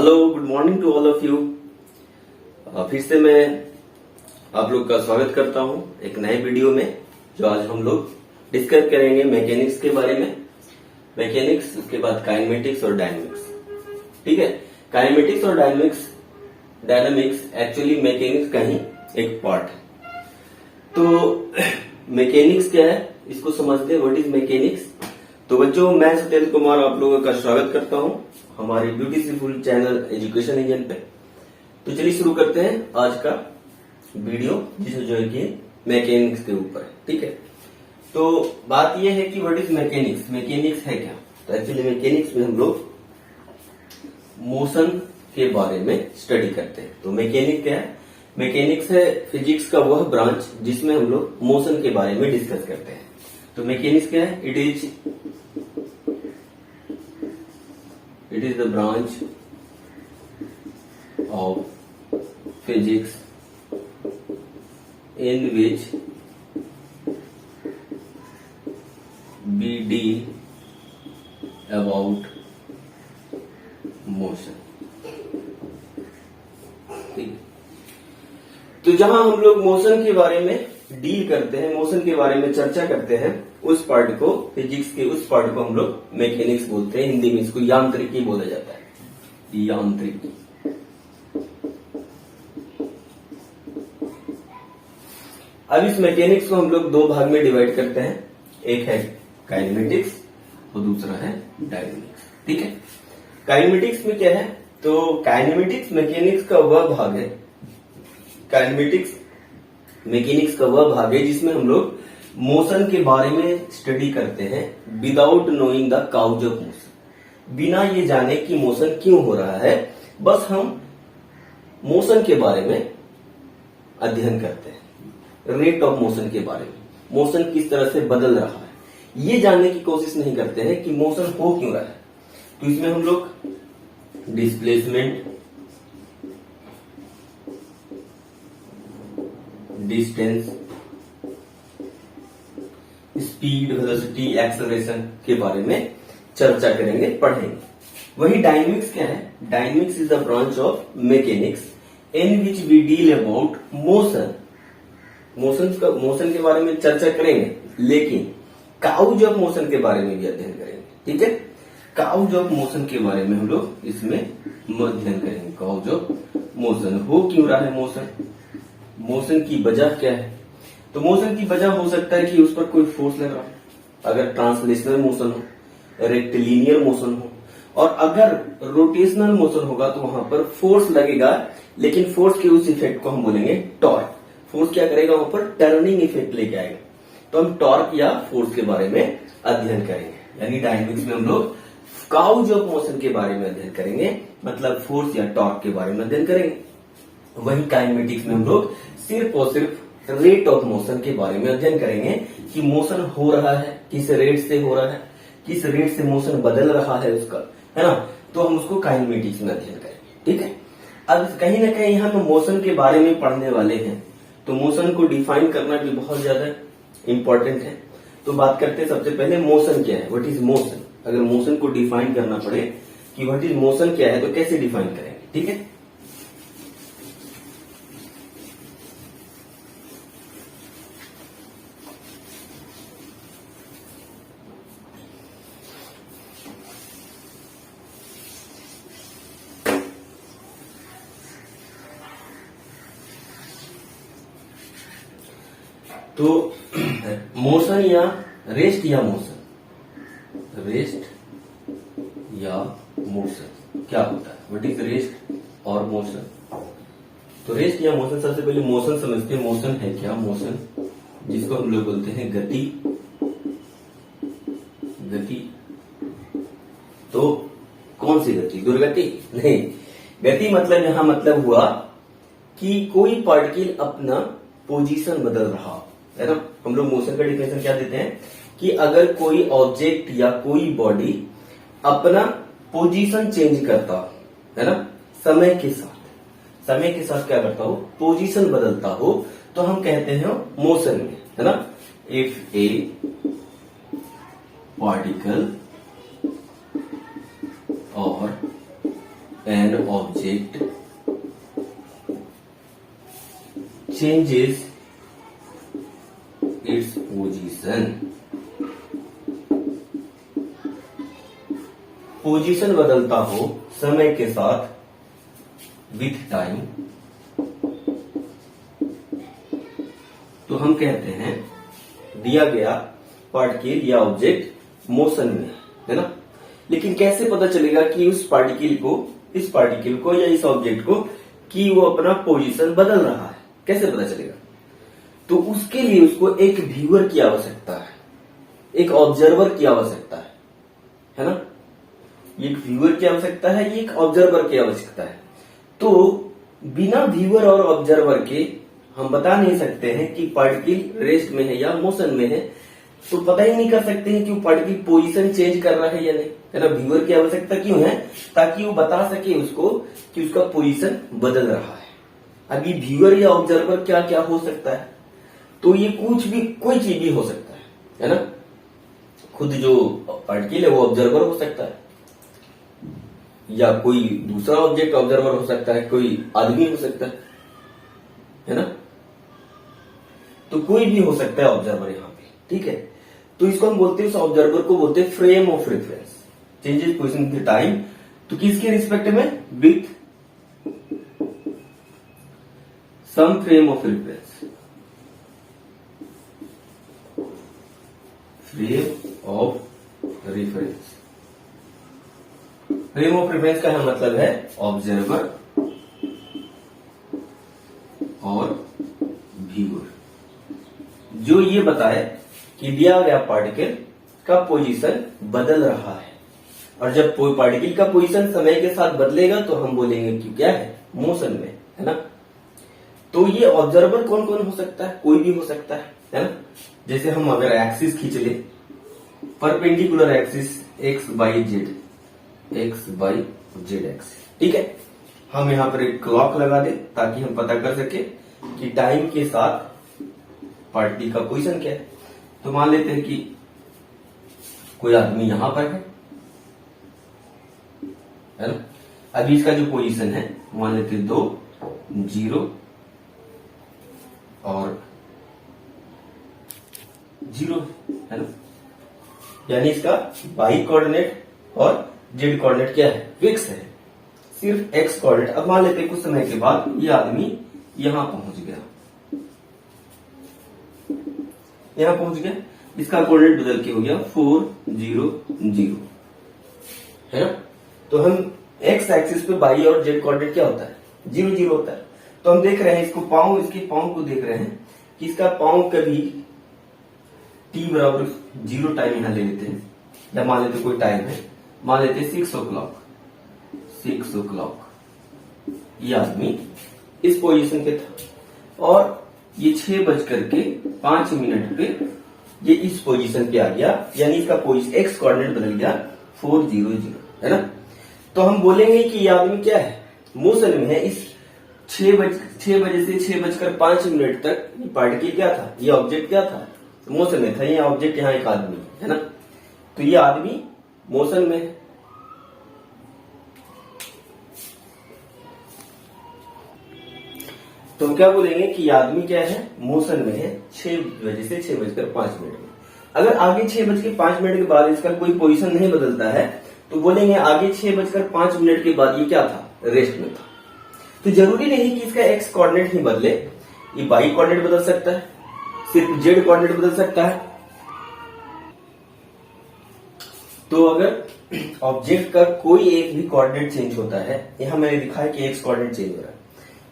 Hello, good morning to all of you. फिर से मैं आप लोग का स्वागत करता हूं एक नए वीडियो में, जो आज हम लोग डिस्कस करेंगे मैकेनिक्स के बारे में। मैकेनिक्स, उसके बाद काइनेमेटिक्स और डायनेमिक्स। ठीक है, काइनेमेटिक्स और डायनेमिक्स एक्चुअली मैकेनिक्स का ही एक पार्ट है। तो मैकेनिक्स क्या है, इसको समझते हैं। What is mechanics? तो बच्चों, मैं सत्येंद्र कुमार आप लोगों का स्वागत करता हूं हमारे ब्यूटीफुल चैनल एजुकेशन इंजन पे। तो चलिए शुरू करते हैं आज का वीडियो, जिसे जो है कि मैकेनिक्स के ऊपर है। ठीक है, तो बात यह है कि व्हाट इज मैकेनिक्स। मैकेनिक्स है क्या? तो एक्चुअली मैकेनिक्स में हम लोग मोशन के बारे में स्टडी करते हैं। तो मैकेनिक्स क्या है? मैकेनिक्स है फिजिक्स का वह ब्रांच जिसमें हम लोग मोशन के बारे में डिस्कस करते हैं। तो मैकेनिक्स क्या है? It is the branch of physics in which we deal about motion। ठीक, तो जहां हम लोग मोशन के बारे में डील करते हैं, मोशन के बारे में चर्चा करते हैं, उस पार्ट को, फिजिक्स के उस पार्ट को हम लोग मैकेनिक्स बोलते हैं। हिंदी में इसको यांत्रिकी बोला जाता है, यांत्रिकी। अब इस मैकेनिक्स को हम लोग दो भाग में डिवाइड करते हैं। एक है काइनेमेटिक्स और दूसरा है डायनेमिक्स। ठीक है, काइनेमेटिक्स में क्या है? तो काइनेमेटिक्स मैकेनिक्स का वह भाग है, काइनेमेटिक्स मैकेनिक्स का वह भाग है जिसमें हम लोग मोशन के बारे में स्टडी करते हैं without knowing the cause of motion. बिना ये जाने कि मोशन क्यों हो रहा है, बस हम मोशन के बारे में अध्ययन करते हैं। रेट ऑफ मोशन के बारे में, मोशन किस तरह से बदल रहा है, ये जानने की कोशिश नहीं करते हैं कि मोशन हो क्यों रहा है। तो इसमें हम लोग displacement, distance, speed, velocity, acceleration के बारे में चर्चा करेंगे, पढ़ेंगे। वही डायनेमिक्स क्या है? Dynamics is the branch of mechanics in which we deal about motion. Motion के बारे में चर्चा करेंगे, लेकिन काउज ऑफ मोशन के बारे में भी अध्ययन करेंगे। ठीक है, काउज ऑफ मोशन के बारे में हम लोग इसमें अध्ययन करेंगे। काउज ऑफ मोशन, हो क्यों रहा है मोशन, मोशन की वजह क्या है। तो मोशन की वजह हो सकता है कि उस पर कोई फोर्स लग रहा है, अगर ट्रांसलेशनल मोशन हो, रेक्टिलिनियर मोशन हो, और अगर रोटेशनल मोशन होगा तो वहां पर फोर्स लगेगा, लेकिन फोर्स के उस इफेक्ट को हम बोलेंगे टॉर्क। फोर्स क्या करेगा? वहां पर टर्निंग इफेक्ट लेके आएगा। तो हम टॉर्क या फोर्स के बारे में अध्ययन करेंगे। यानी डायनेमिक्स में हम लोग काउज ऑफ मोशन के बारे में अध्ययन करेंगे, मतलब फोर्स या टॉर्क के बारे में अध्ययन करेंगे। वही काइनेमेटिक्स में हम लोग सिर्फ और सिर्फ रेट ऑफ मोशन के बारे में अध्ययन करेंगे कि मोशन हो रहा है, किस रेट से हो रहा है, किस रेट से मोशन बदल रहा है उसका, है ना। तो हम उसको काइनेमेटिक्स में अध्ययन करेंगे। ठीक है, अब कहीं ना कहीं हम मोशन के बारे में पढ़ने वाले हैं, तो मोशन को डिफाइन करना भी बहुत ज्यादा इंपॉर्टेंट है। तो बात करते हैं सबसे पहले मोशन क्या है, व्हाट इज मोशन। अगर मोशन को डिफाइन करना पड़े कि व्हाट इज मोशन क्या है, तो कैसे डिफाइन करेंगे? ठीक है, तो मोशन या रेस्ट या मोशन, रेस्ट या मोशन क्या होता है? व्हाट इज रेस्ट और मोशन? तो रेस्ट या मोशन, सबसे पहले मोशन समझते हैं। मोशन है क्या? मोशन जिसको हम लोग बोलते हैं गति। गति तो कौन सी गति? दुर्गति नहीं। गति मतलब यहां मतलब हुआ कि कोई पार्टिकल अपना पोजीशन बदल रहा है ना। हम लोग मोशन का डिफिनेशन क्या देते हैं कि अगर कोई ऑब्जेक्ट या कोई बॉडी अपना पोजीशन चेंज करता हो, है ना, समय के साथ क्या करता हो? पोजीशन बदलता हो, तो हम कहते हैं मोशन में, है ना। If A particle or an object changes its position, position बदलता हो समय के साथ विथ टाइम, तो हम कहते हैं दिया गया पार्टिकल या ऑब्जेक्ट मोशन में है ना। लेकिन कैसे पता चलेगा कि उस पार्टिकल को, इस पार्टिकल को या इस ऑब्जेक्ट को कि वो अपना पोजीशन बदल रहा है, कैसे पता चलेगा? तो उसके लिए उसको एक व्यूअर की आवश्यकता है, एक ऑब्जर्वर की आवश्यकता है ना। एक व्यूअर की आवश्यकता है, एक ऑब्जर्वर की आवश्यकता है। तो बिना व्यूअर और ऑब्जर्वर के हम बता नहीं सकते हैं कि पार्टिकल रेस्ट में है या मोशन में है। तो पता ही नहीं कर सकते हैं कि वो पार्टिकल पोजीशन चेंज कर रहा है या नहीं, है ना। व्यूअर की आवश्यकता क्यों है? ताकि वो बता सके उसको कि उसका पोजीशन बदल रहा है। अभी व्यूअर या ऑब्जर्वर क्या क्या हो सकता है? तो ये कुछ भी, कोई चीज भी हो सकता है ना। खुद जो पार्टिकल है वो ऑब्जर्वर हो सकता है, या कोई दूसरा ऑब्जेक्ट ऑब्जर्वर हो सकता है, कोई आदमी हो सकता है ना। तो कोई भी हो सकता है ऑब्जर्वर यहाँ पे, ठीक है। तो इसको हम बोलते हैं, उस ऑब्जर्वर को बोलते हैं frame of reference, changes position with time. तो किसके रिस्पेक्ट में? With some frame of reference, frame of reference. Frame of reference का मतलब है ऑब्जर्वर और व्यूअर, जो ये बताए कि दिया गया पार्टिकल का पोजीशन बदल रहा है। और जब कोई पार्टिकल का पोजीशन समय के साथ बदलेगा तो हम बोलेंगे कि क्या है? मोशन में, है ना। तो ये ऑब्जर्वर कौन कौन हो सकता है? कोई भी हो सकता है ना। जैसे हम अगर एक्सिस खींच ले, perpendicular axis x by Z, x by Z axis, ठीक है। हम यहां पर एक क्लॉक लगा दे ताकि हम पता कर सके कि टाइम के साथ पार्टिकल का पोजीशन क्या है। तो मान लेते हैं कि कोई आदमी यहां पर है ना। अभी इसका जो पोजीशन है मान लेते हैं 2, 0 और 0, है ना। यानी इसका वाई कोऑर्डिनेट और जेड कोऑर्डिनेट क्या है? फिक्स है, सिर्फ एक्स कोऑर्डिनेट। अब मान लेते हैं कुछ समय के बाद ये आदमी यहां पहुंच गया, यहां पहुंच गया, इसका कोऑर्डिनेट बदल के हो गया 4, 0, 0, है ना। तो हम एक्स एक्सिस पे वाई और जेड कोऑर्डिनेट क्या होता है? 0, 0 होता है। तो हम देख रहे हैं इसको, पांव, इसके पांव को देख रहे हैं कि इसका पांव कभी t बराबर 0 टाइम यहां ले लेते हैं, या मान लेते कोई टाइम है, मान लेते 6 o'clock, 6 o'clock ये आदमी इस पोजीशन पे था और ये 6:05 पे ये इस पोजीशन पे आ गया, यानी इसका पोजीशन एक्स कोऑर्डिनेट बदल गया 4, 0, 0, है ना। तो हम बोलेंगे कि ये आदमी क्या है? मोशन में है। इस 6 बजे से 6:05 तक ये पार्टिकल क्या था? ये ऑब्जेक्ट क्या था? मोशन में था। ये ऑब्जेक्ट यहाँ एक आदमी है ना। तो ये आदमी मोशन में है। तो हम क्या बोलेंगे कि ये आदमी क्या है? मोशन में है 6 बजे से 6:05 में। अगर आगे 6:05 के बाद इसका कोई पोजीशन नहीं बदलता है तो बोलेंगे आगे 6:05 के बाद ये क्या था? रेस्ट में था। तो जरूरी नहीं कि इसका एक्स कोऑर्डिनेट ही बदले, ये वाई कोऑर्डिनेट बदल सकता है, सिर्फ जेड कोऑर्डिनेट बदल सकता है। तो अगर ऑब्जेक्ट का कोई एक भी कोऑर्डिनेट चेंज होता है, यहां मैंने लिखा है कि एक्स कोऑर्डिनेट चेंज हो रहा है,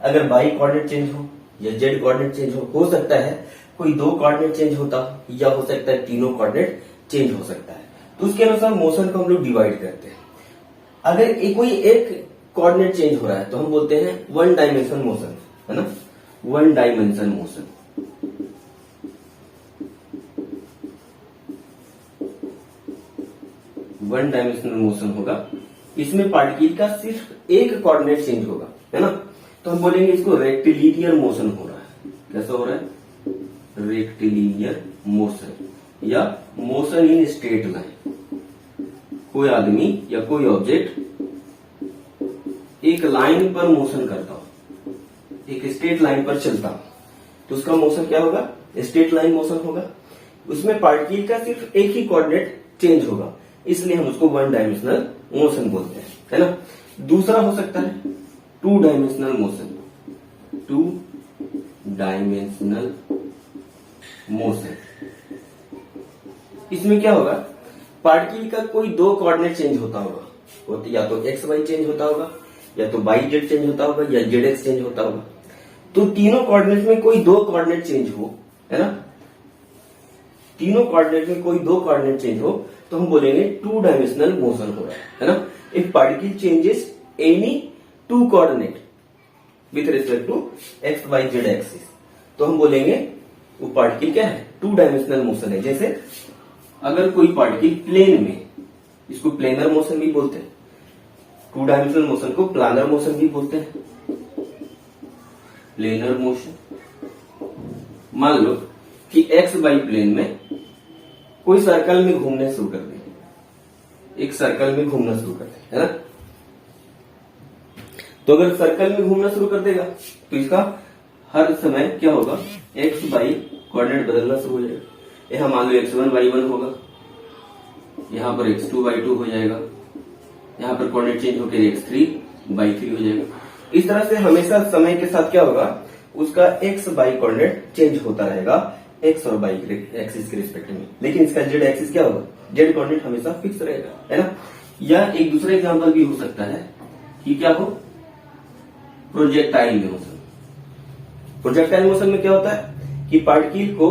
अगर वाई कोऑर्डिनेट चेंज हो या जेड कोऑर्डिनेट चेंज हो सकता है कोई 2 कोऑर्डिनेट चेंज होता या हो सकता है तीनों कोऑर्डिनेट चेंज हो सकता है। तो उसके अनुसार मोशन को हम लोग डिवाइड करते हैं। अगर कोई एक कोऑर्डिनेट चेंज हो रहा है तो हम बोलते हैं 1 डायमेंशन मोशन, है ना। 1 dimension motion. One dimensional motion होगा, इसमें पार्टिकल का सिर्फ एक कोऑर्डिनेट चेंज होगा, है ना। तो हम बोलेंगे इसको रेक्टिलिनियर मोशन हो रहा है। कैसा हो रहा है? रेक्टिलिनियर मोशन या मोशन इन स्ट्रेट लाइन। कोई आदमी या कोई ऑब्जेक्ट एक लाइन पर मोशन करता हूं, एक स्ट्रेट लाइन पर चलता हूं, तो उसका मोशन क्या होगा? स्ट्रेट लाइन मोशन होगा। उसमें पार्टिकल का सिर्फ एक ही कोऑर्डिनेट चेंज होगा, इसलिए हम उसको वन डायमेंशनल मोशन बोलते हैं, है ना। दूसरा हो सकता है two dimensional motion, two dimensional motion. इसमें क्या होगा? पार्टिकल का कोई दो कोऑर्डिनेट चेंज होता होगा, या तो एक्स वाई चेंज होता होगा, या तो वाई जेड चेंज होता होगा, या जेड एक्स चेंज होता होगा। तो तीनों कोऑर्डिनेट में कोई दो कोऑर्डिनेट चेंज हो, है ना, तीनों कोऑर्डिनेट में कोई दो कोऑर्डिनेट चेंज हो, तो हम बोलेंगे टू डायमेंशनल मोशन हो रहा है ना। If particle changes any two coordinate with respect to X Y Z axis, तो हम बोलेंगे वो पार्टिकल क्या है? टू डायमेंशनल मोशन है। जैसे अगर कोई पार्टिकल प्लेन में, इसको प्लेनर मोशन भी बोलते हैं, टू डायमेंशनल मोशन को प्लानर मोशन भी बोलते हैं, प्लेनर मोशन। मान लो कि एक्स वाई प्लेन में कोई सर्कल में घूमने शुरू कर दे, एक सर्कल में घूमना शुरू कर दे, है ना। तो अगर सर्कल में घूमना शुरू कर देगा तो इसका हर समय क्या होगा? एक्स वाई कोऑर्डिनेट बदलना शुरू हो जाएगा। यहां मान लो x1 y1 होगा, यहां पर x2 y2 हो जाएगा, यहां पर कोऑर्डिनेट चेंज होकर x3 y3 हो जाएगा। इस तरह से हमेशा समय के साथ क्या होगा? उसका x y कोऑर्डिनेट चेंज होता रहेगा x और y एक्सिस के रिस्पेक्ट में, लेकिन इसका z एक्सिस क्या होगा? z कोऑर्डिनेट हमेशा फिक्स रहेगा, है ना। या एक दूसरा एग्जांपल भी हो सकता है कि क्या हो? Projectile motion. प्रोजेक्टाइल मोशन में क्या होता है कि पार्टिकल को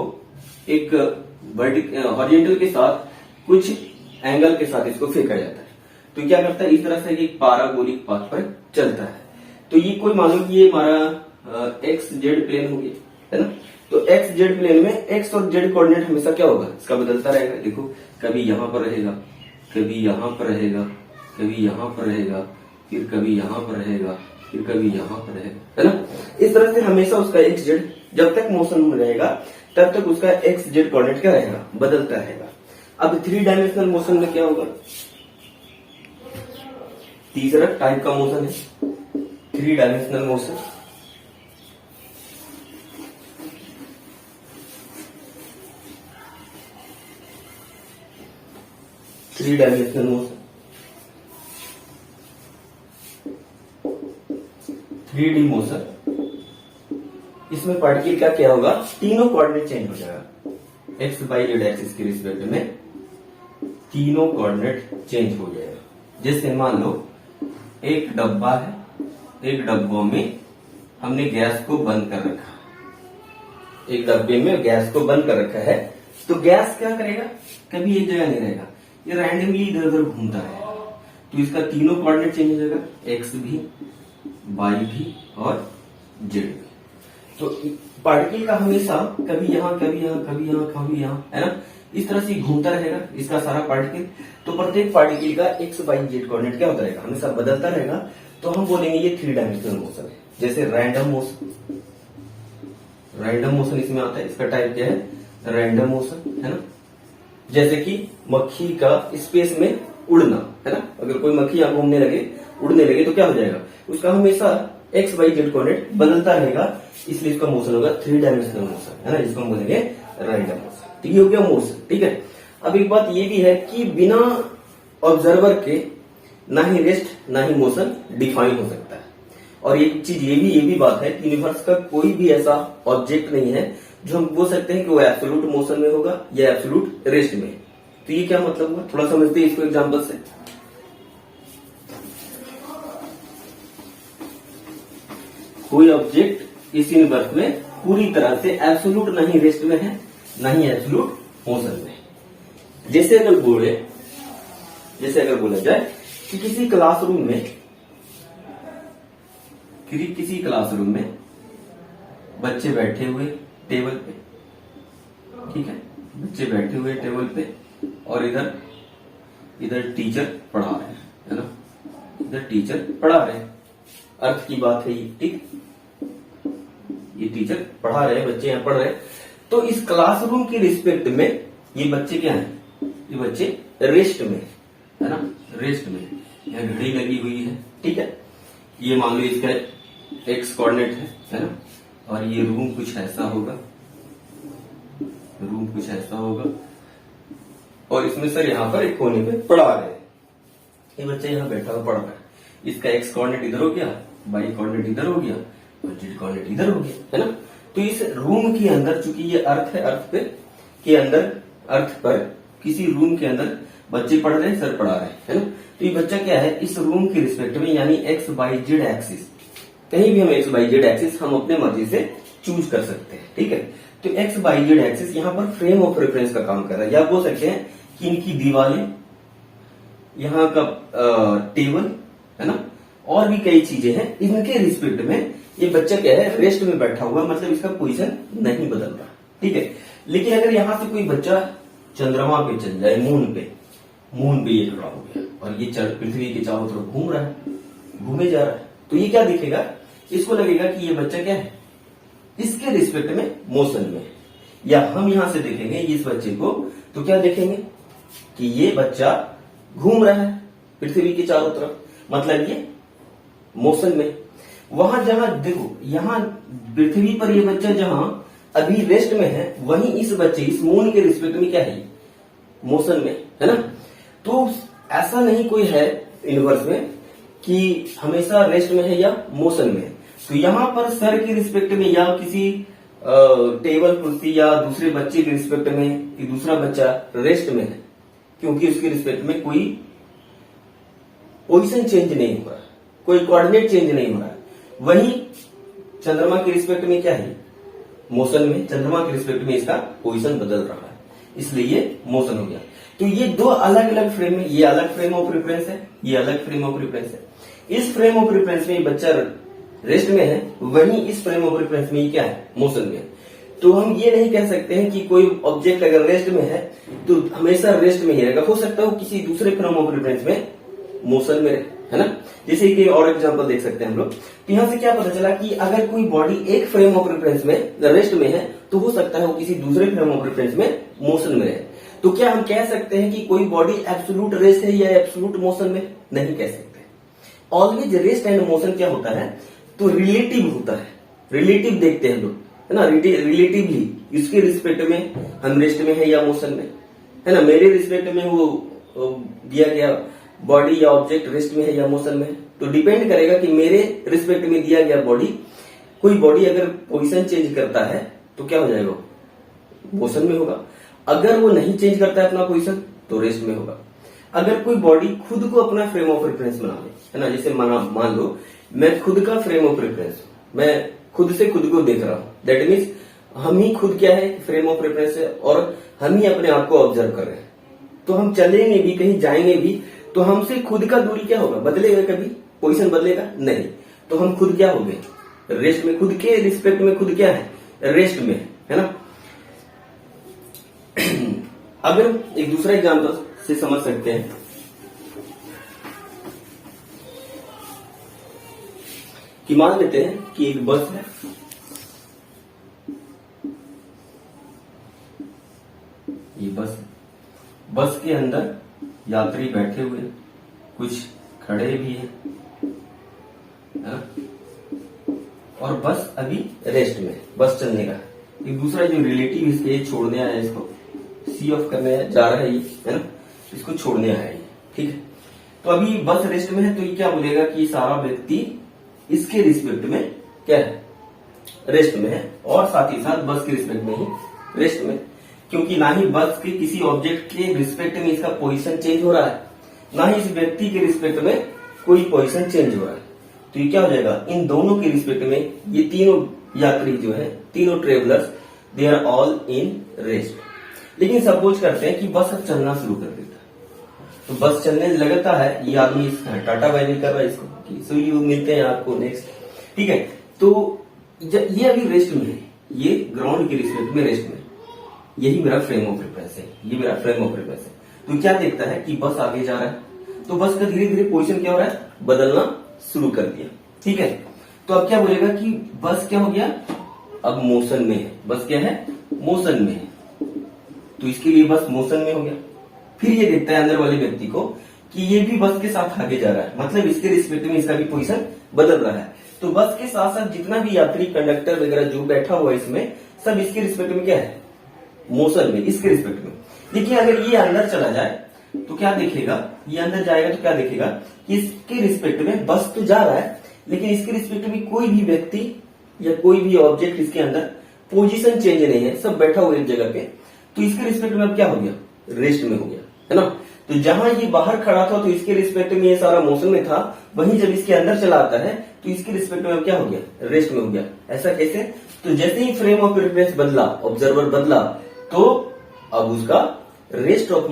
एक हॉरिजॉन्टल के साथ कुछ एंगल के साथ इसको फेंका जाता है, तो क्या करता है? इस तरह से एक पैराबोलिक पाथ पर चलता है। तो ये कोई मानो कि ये हमारा एक्स जेड प्लेन हो गया, है ना। तो एक्स जेड प्लेन में एक्स और जेड कोऑर्डिनेट हमेशा क्या होगा? इसका बदलता रहेगा। देखो, कभी यहां पर रहेगा, कभी यहां पर रहेगा, कभी यहां पर रहेगा, फिर कभी यहां पर रहेगा, फिर कभी यहां पर रहेगा, है ना। इस तरह से हमेशा उसका एक्स जेड जब तक मोशन में रहेगा तब तक उसका एक्स जेड कोऑर्डिनेट क्या रहेगा? बदलता रहेगा। अब थ्री डायमेंशनल मोशन में क्या होगा? तीसरा टाइप का मोशन है three dimensional motion. Three dimensional motion, 3D motion. इसमें पार्टिकल का क्या होगा? तीनों कोऑर्डिनेट चेंज हो जाएगा, एक्स वाई जेड एक्सिस के रिस्पेक्ट में तीनों कोऑर्डिनेट चेंज हो जाएगा। जैसे मान लो एक डब्बा है, एक डब्बों में हमने गैस को बंद कर रखा है, एक डब्बे में गैस को बंद कर रखा है, तो गैस क्या करेगा? कभी एक जगह नहीं रहेगा, ये रैंडमली इधर उधर घूमता रहेगा। तो इसका तीनों कोऑर्डिनेट चेंज हो जाएगा, एक्स भी, वाई भी और जेड भी। तो पार्टिकल का हमेशा कभी यहां कभी यहां कभी यहां कभी यहां, है ना, इस तरह से घूमता रहेगा इसका सारा पार्टिकल। तो प्रत्येक पार्टिकल का एक्स वाई जेड कोऑर्डिनेट क्या होता रहेगा? हमेशा बदलता रहेगा। तो हम बोलेंगे ये थ्री डायमेंशनल मोशन है। जैसे रैंडम मोशन, रैंडम मोशन इसमें आता है, इसका टाइप क्या है? रैंडम मोशन, है ना। जैसे कि मक्खी का स्पेस में उड़ना, है ना। अगर कोई मक्खी यहां घूमने लगे, उड़ने लगे, तो क्या हो जाएगा? उसका हमेशा एक्स वाई जेड कोऑर्डिनेट बदलता रहेगा, इसलिए इसका मोशन होगा थ्री डायमेंशनल मोशन, है ना, जिसको हम बोलेंगे रैंडम मोशन। ठीक है, हो गया मोशन। ठीक है, अब एक बात ये भी है कि बिना ऑब्जर्वर के ना ही रेस्ट ना ही मोशन डिफाइन हो सकता है। और एक चीज ये भी बात है कि यूनिवर्स का कोई भी ऐसा ऑब्जेक्ट नहीं है जो हम बोल सकते हैं कि वो एब्सोल्यूट मोशन में होगा या एब्सोल्यूट रेस्ट में। तो ये क्या मतलब हुआ? थोड़ा समझते हैं इसको एग्जांपल से। कोई ऑब्जेक्ट इस यूनिवर्स में पूरी तरह से एब्सोल्यूट ना ही रेस्ट में है ना ही एब्सोल्यूट मोशन में है। जैसे अगर बोला जाए कि किसी क्लासरूम में बच्चे बैठे हुए टेबल पे, ठीक है, बच्चे बैठे हुए टेबल पे और इधर टीचर पढ़ा रहे हैं, है ना, इधर टीचर पढ़ा रहे हैं। अर्थ की बात है ये, ठीक, ये टीचर पढ़ा रहे हैं, बच्चे यहां पढ़ रहे हैं। तो इस क्लासरूम की रिस्पेक्ट में ये बच्चे क्या हैं? ये बच्चे रेस्ट में, है ना, रेस्ट में। यहां घड़ी लगी हुई है, ठीक है। ये मान लो इसका एक्स कोऑर्डिनेट है ना, और ये रूम कुछ ऐसा होगा, रूम कुछ ऐसा होगा, और इसमें सर यहाँ पर एक कोने पे पढ़ा रहे हैं, ये बच्चा यहाँ बैठा हुआ पढ़ रहा है, इसका एक्स कोऑर्डिनेट इधर हो गया, वाई कोऑर्डिनेट इधर हो गया, और जेड कोऑर्डिनेट इधर हो गया, है ना। तो इस रूम के अंदर, चूंकि ये अर्थ है, अर्थ पे के अंदर, अर्थ पर किसी रूम के अंदर बच्चे पढ़ रहे हैं, सर पढ़ा रहे हैं, है ना। तो ये बच्चा क्या है, इस रूम के रिस्पेक्ट में, यानी एक्स वाई जेड एक्सिस, कहीं भी हम एक्स वाई जेड एक्सिस हम अपने मर्जी से चूज कर सकते हैं, ठीक है। तो एक्स वाई जेड एक्सिस यहाँ पर फ्रेम ऑफ रेफरेंस का काम कर रहा है, या बोल सकते हैं कि इनकी दीवारें, यहाँ का टेबल, है ना, और भी कई चीजें हैं, इनके रिस्पेक्ट में ये बच्चा क्या है, रेस्ट में बैठा हुआ, मतलब इसका पोजीशन नहीं बदल रहा, ठीक है। लेकिन अगर यहां से कोई बच्चा चंद्रमा पे चल जाए, मून पे ये खड़ा हो गया, और ये पृथ्वी के चारों तरफ घूम रहा है, घूमे जा रहा है, तो ये क्या दिखेगा, इसको लगेगा कि ये बच्चा क्या है, इसके रिस्पेक्ट में मोशन में है। या हम यहां से देखेंगे इस बच्चे को, तो क्या देखेंगे कि ये बच्चा घूम रहा है पृथ्वी के चारों तरफ, मतलब ये मोशन में। वहां जहां देखो, यहां पृथ्वी पर ये बच्चा जहां अभी रेस्ट में है, वहीं इस बच्चे, इस मून के रिस्पेक्ट में क्या है, मोशन में, है ना। तो ऐसा नहीं कोई है यूनिवर्स में कि हमेशा रेस्ट में है या मोशन में है। तो यहां पर सर के रिस्पेक्ट में, या किसी टेबल कुर्सी या दूसरे बच्चे के रिस्पेक्ट में, कि दूसरा बच्चा रेस्ट में है, क्योंकि उसके रिस्पेक्ट में कोई पोजीशन चेंज नहीं हो रहा, कोई कोऑर्डिनेट चेंज नहीं हो रहा है। वहीं चंद्रमा के रिस्पेक्ट में क्या है, मोशन में, चंद्रमा के रिस्पेक्ट में इसका पोजीशन बदल रहा है, इसलिए ये मोशन हो गया। तो ये दो अलग अलग फ्रेम में, ये अलग फ्रेम ऑफ रेफरेंस है, ये अलग फ्रेम ऑफ रेफरेंस है। इस फ्रेम ऑफ रेफरेंस में ये बच्चा रेस्ट में है, वहीं इस फ्रेम ऑफ रेफरेंस में ये क्या है, मोशन में है। तो हम ये नहीं कह सकते हैं कि कोई ऑब्जेक्ट अगर रेस्ट में है तो हमेशा रेस्ट में ही रहेगा, हो सकता है किसी दूसरे फ्रेम ऑफ रेफरेंस में मोशन में रहे, है ना। जैसे कि और एग्जांपल देख सकते हैं हम लोग। तो यहां से क्या पता चला कि अगर कोई बॉडी एक फ्रेम ऑफ रेफरेंस में रेस्ट में है, तो हो सकता है वो किसी दूसरे फ्रेम ऑफ रेफरेंस में मोशन में रहे। तो क्या हम कह सकते हैं कि कोई बॉडी एब्सोल्यूट रेस्ट है या एब्सोल्यूट मोशन में? नहीं कह सकते। ऑलवेज रेस्ट एंड मोशन क्या होता है, तो रिलेटिव होता है, रिलेटिव देखते हैं लोग, है ना। रिलेटिवली इसके रिस्पेक्ट में हम रेस्ट में है या मोशन में, है ना। मेरे रिस्पेक्ट में वो दिया गया बॉडी या ऑब्जेक्ट रेस्ट में है या मोशन में, तो डिपेंड करेगा कि मेरे रिस्पेक्ट में दिया गया बॉडी, कोई बॉडी अगर पोजीशन चेंज करता है तो क्या हो जाएगा, मोशन में होगा। अगर वो नहीं चेंज करता है अपना पोजीशन तो रेस्ट में होगा। अगर कोई बॉडी खुद को अपना फ्रेम ऑफ रेफरेंस बना ले, है ना, जैसे मान लो मैं खुद का फ्रेम ऑफ रेफरेंस, मैं खुद से खुद को देख रहा हूं, दैट मीन्स हम ही खुद क्या है, फ्रेम ऑफ रेफरेंस है, और हम ही अपने आप को ऑब्जर्व कर रहे हैं। तो हम चलेंगे भी, कहीं जाएंगे भी, तो हमसे खुद का दूरी क्या होगा, बदलेगा कभी, पोजीशन बदलेगा नहीं। तो हम खुद क्या हो गए, रेस्ट में, खुद के रिस्पेक्ट में खुद क्या है, रेस्ट में, है ना। अगर एक दूसरा एग्जांपल से समझ सकते हैं कि मान लेते हैं कि एक बस है, ये बस है, बस के अंदर यात्री बैठे हुए, कुछ खड़े भी हैं, है? और बस अभी रेस्ट में, बस चलने का। एक दूसरा जो रिलेटिव इसके छोड़ने आया, इसको सी ऑफ करने जा रहा है ये, है ना, इसको छोड़ने आया है, ठीक है। तो अभी बस रेस्ट में है, तो ये क्या बोलेगा कि सारा व्यक्ति इसके रिस्पेक्ट में क्या है, रेस्ट में है, और साथ ही साथ बस के रिस्पेक्ट में ही रेस्ट में, क्योंकि ना ही बस के किसी ऑब्जेक्ट के रिस्पेक्ट में इसका पोजीशन चेंज हो रहा है, ना ही इस व्यक्ति के रिस्पेक्ट में कोई पोजीशन चेंज हो रहा है। तो ये क्या हो जाएगा, इन दोनों के रिस्पेक्ट में ये तीनों यात्री जो है, तीनों travellers, they are all in rest. लेकिन सपोज करते हैं कि बस अब चलना शुरू कर देता है, तो बस चलने लगता है, ये आदमी टाटा बाय बाय कर रहा है इसको, सो यू मिलते हैं आपको नेक्स्ट, ठीक है। तो ये अभी रेस्ट में है, ये ग्राउंड के रिस्पेक्ट में रेस्ट में, यही मेरा फ्रेम ऑफ रेफरेंस है, ये मेरा फ्रेम ऑफ रेफरेंस है। तो क्या देखता है कि बस आगे जा रहा है, तो बस का धीरे धीरे पोजीशन क्या हो रहा है, बदलना शुरू कर दिया, ठीक है। तो अब क्या बोलेगा कि बस क्या हो गया, अब मोशन में है, बस क्या है, मोशन में है, तो इसके लिए बस मोशन में हो गया। फिर ये देखता है अंदर वाले व्यक्ति को कि ये भी बस के साथ आगे जा रहा है, मतलब इसके रिस्पेक्ट में इसका भी पोजीशन बदल रहा है। तो बस के साथ साथ जितना भी यात्री, कंडक्टर वगैरह जो बैठा हुआ है इसमें, सब इसके रिस्पेक्ट में क्या है, मोशन में, इसके रिस्पेक्ट में। देखिए अगर ये अंदर चला जाए तो क्या देखेगा, ये अंदर जाएगा तो क्या देखेगा कि इसके रिस्पेक्ट में बस तो जा रहा है, लेकिन इसके रिस्पेक्ट में कोई भी व्यक्ति या कोई भी ऑब्जेक्ट इसके अंदर पोजीशन चेंज नहीं है, सब बैठा हुआ एक जगह पे। तो इसके रिस्पेक्ट में अब क्या हो गया, रेस्ट में हो गया, है ना। तो जहां ये बाहर खड़ा था तो इसके रिस्पेक्ट में ये सारा मोशन में था, वहीं जब इसके अंदर चला आता है तो इसके रिस्पेक्ट में अब क्या हो गया, रेस्ट में हो गया। ऐसा कैसे, तो जैसे ही फ्रेम ऑफ रेफरेंस बदला, ऑब्जर्वर बदला, तो अब उसका रेस्ट और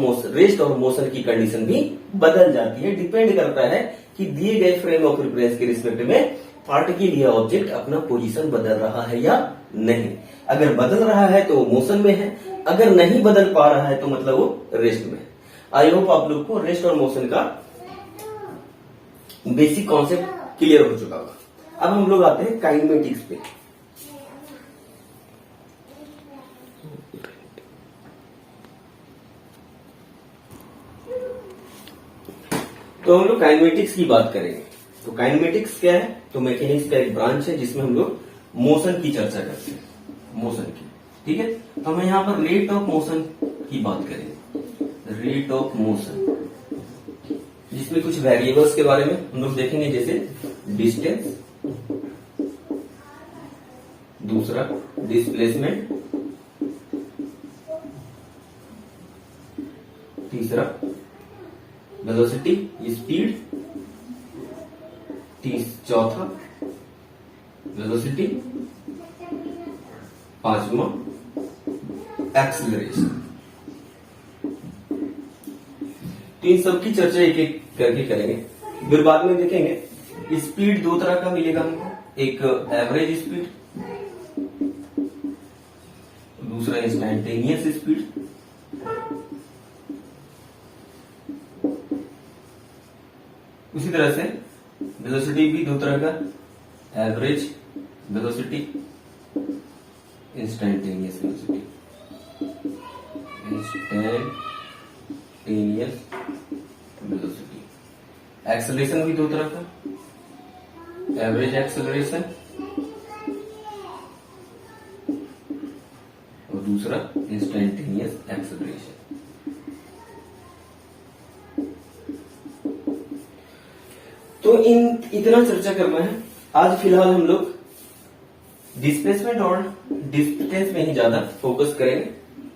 मोशन की कंडीशन भी बदल जाती है। डिपेंड करता है कि दिए गए फ्रेम ऑफ रेफरेंस के रिस्पेक्ट में पार्टिकल या ऑब्जेक्ट अपना पोजीशन बदल रहा है या नहीं। अगर बदल रहा है तो वो मोशन में है, अगर नहीं बदल पा रहा है तो मतलब वो रेस्ट में है। आई होप आप लोग को रेस्ट और मोशन का बेसिक कॉन्सेप्ट क्लियर हो चुका होगा। अब हम लोग आते हैं काइनेमेटिक्स पे। तो हम लोग काइनेमेटिक्स की बात करेंगे। तो काइनेमेटिक्स क्या है, तो मैकेनिक्स का एक ब्रांच है जिसमें हम लोग मोशन की चर्चा करते हैं, मोशन की, ठीक है। तो हम यहाँ पर रेट ऑफ मोशन की बात करेंगे, रेट ऑफ मोशन, जिसमें कुछ वेरिएबल्स के बारे में हम लोग देखेंगे, जैसे डिस्टेंस, दूसरा डिस्प्लेसमेंट, तीसरा वेलोसिटी, स्पीड, चौथा वेलोसिटी, पांचवा एक्सेलरेशन। तो इन सब की चर्चा एक एक करके करेंगे, फिर बाद में देखेंगे। स्पीड दो तरह का मिलेगा हमको, एक एवरेज स्पीड, दूसरा इंस्टैंटेनियस स्पीड। उसी तरह से वेलोसिटी भी दो तरह का, average velocity, instantaneous velocity, instantaneous velocity. Acceleration भी दो तरह का, एवरेज एक्सेलरेशन और दूसरा इंस्टैंटेनियस एक्सेलरेशन। तो इतना चर्चा करना है आज। फिलहाल हम लोग डिस्प्लेसमेंट और डिस्टेंस में ही ज्यादा फोकस करेंगे।